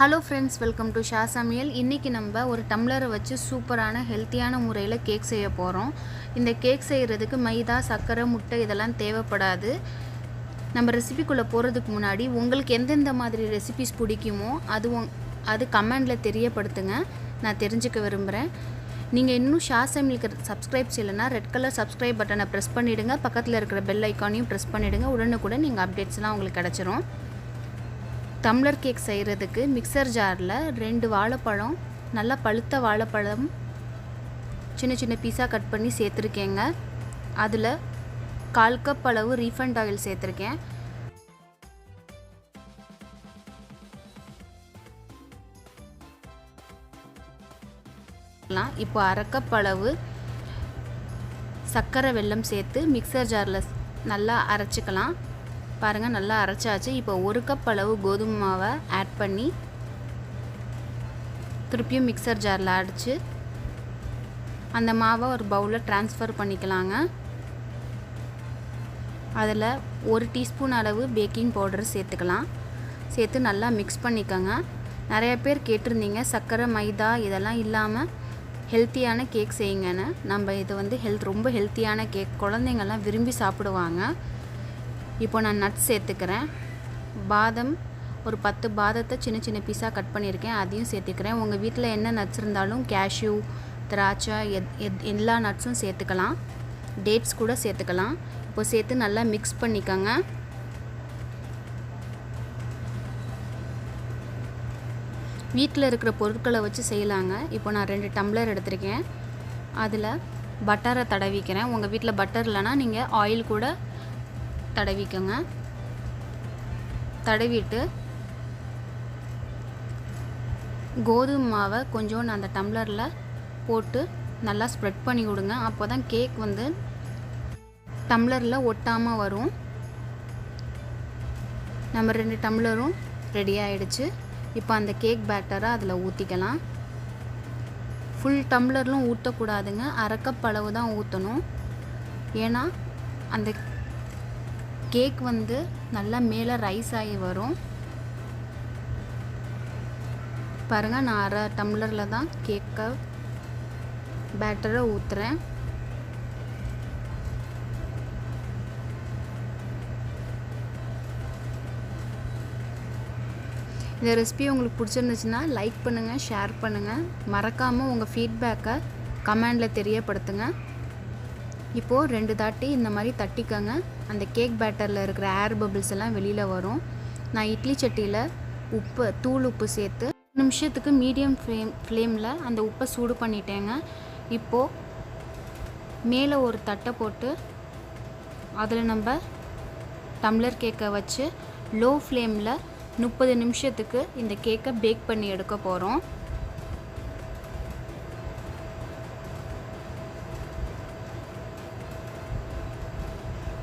Hello friends, welcome to Sha Samayal. இன்னைக்கு நம்ம ஒரு டம்ளரை வச்சு சூப்பரான ஹெல்த்தியான முறையில் கேக் செய்ய போகிறோம். இந்த கேக் செய்கிறதுக்கு மைதா, சர்க்கரை, முட்டை இதெல்லாம் தேவைப்படாது. நம்ம ரெசிபிக்குள்ளே போகிறதுக்கு முன்னாடி உங்களுக்கு எந்தெந்த மாதிரி ரெசிபிஸ் பிடிக்குமோ அது கமெண்டில் தெரியப்படுத்துங்க. நான் தெரிஞ்சுக்க விரும்புகிறேன். நீங்கள் இன்னும் ஷா சமையலுக்கு சப்ஸ்கிரைப் செய்யலைன்னா ரெட் கலர் சப்ஸ்கிரைப் பட்டனை ப்ரெஸ் பண்ணிவிடுங்க. பக்கத்தில் இருக்கிற பெல் ஐக்கானையும் ப்ரெஸ் பண்ணிவிடுங்க. உடனுக்குடன் நீங்கள் அப்டேட்ஸ்லாம் உங்களுக்கு கிடச்சிரும். டம்ளர் கேக் செய்கிறதுக்கு மிக்சர் ஜாரில் 2 வாழைப்பழம், நல்லா பழுத்த வாழைப்பழம் சின்ன சின்ன பீஸாக கட் பண்ணி சேர்த்துருக்கேங்க. அதில் 1/4 கப் அளவு ரீஃபண்ட் ஆயில் சேர்த்துருக்கேன். இப்போ 1/2 கப் அளவு சர்க்கரை வெல்லம் சேர்த்து மிக்சர் ஜாரில் நல்லா அரைச்சிக்கலாம். பாருங்கள், நல்லா அரைச்சாச்சு. இப்போ 1 கப் அளவு கோதுமை மாவை ஆட் பண்ணி திருப்பியும் மிக்சர் ஜாரில் அடித்து அந்த மாவை ஒரு பவுலில் ட்ரான்ஸ்ஃபர் பண்ணிக்கலாங்க. அதில் 1 டீஸ்பூன் அளவு பேக்கிங் பவுடர் சேர்த்துக்கலாம். சேர்த்து நல்லா மிக்ஸ் பண்ணிக்கோங்க. நிறைய பேர் கேட்டிருந்தீங்க சர்க்கரை, மைதா இதெல்லாம் இல்லாமல் ஹெல்த்தியான கேக் செய்யுங்கன்னு. நம்ம இது ரொம்ப ஹெல்த்தியான கேக், குழந்தைங்கள்லாம் விரும்பி சாப்பிடுவாங்க. இப்போ நான் நட்ஸ் சேர்த்துக்கிறேன். பாதம் ஒரு 10 பாதத்தை சின்ன சின்ன பீஸாக கட் பண்ணியிருக்கேன், அதையும் சேர்த்துக்கிறேன். உங்கள் வீட்டில் என்ன நட்ஸ் இருந்தாலும் கேஷ்யூ, திராட்சை எல்லா நட்ஸும் சேர்த்துக்கலாம். டேட்ஸ் கூட சேர்த்துக்கலாம். இப்போ சேர்த்து நல்லா மிக்ஸ் பண்ணிக்கோங்க. வீட்டில் இருக்கிற பொருட்களை வச்சு செய்யலாங்க. இப்போ நான் 2 டம்ளர் எடுத்திருக்கேன். அதில் பட்டரை தடவிக்கிறேன். உங்கள் வீட்டில் பட்டர் இல்லைன்னா நீங்கள் ஆயில் கூட தடவிக்கோங்க. தடவிட்டு கோதுமை மாவை கொஞ்சம் அந்த டம்ளரில் போட்டு நல்லா ஸ்ப்ரெட் பண்ணி விடுங்க. அப்போ தான் கேக் டம்ளரில் ஒட்டாமல் வரும். நம்ம 2 டம்ளரும் ரெடி ஆகிடுச்சு. இப்போ அந்த கேக் பேட்டரை அதில் ஊற்றிக்கலாம். ஃபுல் டம்ளர்லாம் ஊற்றக்கூடாதுங்க, 1/2 கப் அளவு தான் ஊற்றணும். ஏன்னா அந்த கேக் நல்லா மேலே ரைஸ் ஆகி வரும். பாருங்கள், நான் 1/2 டம்ளரில் தான் கேக்கை பேட்டரை ஊற்றுறேன். இந்த ரெசிபி உங்களுக்கு பிடிச்சிருந்துச்சுன்னா லைக் பண்ணுங்கள், ஷேர் பண்ணுங்கள். மறக்காமல் உங்கள் ஃபீட்பேக்கை கமெண்டில் தெரியப்படுத்துங்க. இப்போது 2 தாட்டி இந்த மாதிரி தட்டிக்கோங்க. அந்த கேக் பேட்டரில் இருக்கிற ஏர் பபிள்ஸ் எல்லாம் வெளியில் வரும். நான் இட்லி சட்டியில் தூள் உப்பு சேர்த்து 1 நிமிஷத்துக்கு மீடியம் ஃப்ளேமில் அந்த உப்பை சூடு பண்ணிட்டேங்க. இப்போது மேலே ஒரு தட்டை போட்டு அதில் நம்ம டம்ளர் கேக்கை வச்சு லோ ஃப்ளேமில் 30 நிமிஷத்துக்கு இந்த கேக்கை பேக் பண்ணி எடுக்க போகிறோம்.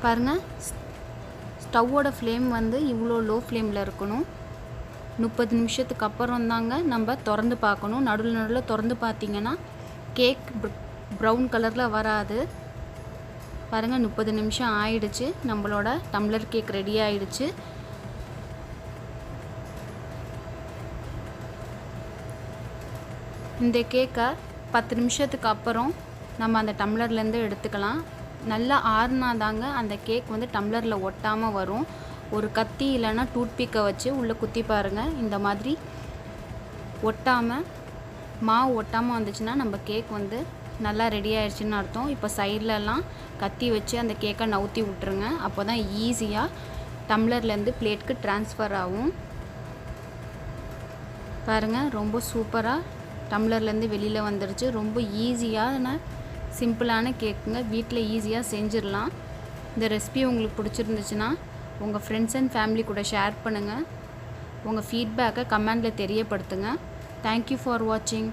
பாருங்கள், ஸ்டவ்வோட ஃப்ளேம் இவ்வளோ லோ ஃப்ளேமில் இருக்கணும். 30 நிமிஷத்துக்கு அப்புறம் தாங்க நம்ம திறந்து பார்க்கணும். நடுவில் திறந்து பார்த்திங்கன்னா கேக் ப்ரௌன் கலரில் வராது. பாருங்கள், 30 நிமிஷம் ஆயிடுச்சு. நம்மளோட டம்ளர் கேக் ரெடி ஆயிடுச்சு. இந்த கேக்கை 10 நிமிஷத்துக்கு அப்புறம் நம்ம அந்த டம்ளர்லேருந்து எடுத்துக்கலாம். நல்லா ஆறுனா தாங்க அந்த கேக் டம்ளரில் ஒட்டாமல் வரும். ஒரு கத்தி இல்லைன்னா டூத்பிக்கை வச்சு உள்ளே குத்தி பாருங்கள். இந்த மாதிரி மாவு ஒட்டாமல் வந்துச்சுன்னா நம்ம கேக் நல்லா ரெடி ஆயிடுச்சுன்னு அர்த்தம். இப்போ சைட்லலாம் கத்தி வச்சு அந்த கேக்கை நவுத்தி விட்டுருங்க. அப்போ தான் ஈஸியாக டம்ளர்லேருந்து பிளேட்டுக்கு ட்ரான்ஸ்ஃபர் ஆகும். பாருங்கள், ரொம்ப சூப்பராக டம்ளர்லேருந்து வெளியில் வந்துடுச்சு. ரொம்ப ஈஸியான சிம்பிளான கேக்குங்க, வீட்டில் ஈஸியாக செஞ்சிடலாம். இந்த ரெசிபி உங்களுக்கு பிடிச்சிருந்துச்சுன்னா உங்கள் ஃப்ரெண்ட்ஸ் அண்ட் ஃபேமிலி கூட ஷேர் பண்ணுங்கள். உங்கள் ஃபீட்பேக்கை கமெண்டில் தெரியப்படுத்துங்க. தேங்க்யூ ஃபார் வாட்சிங்.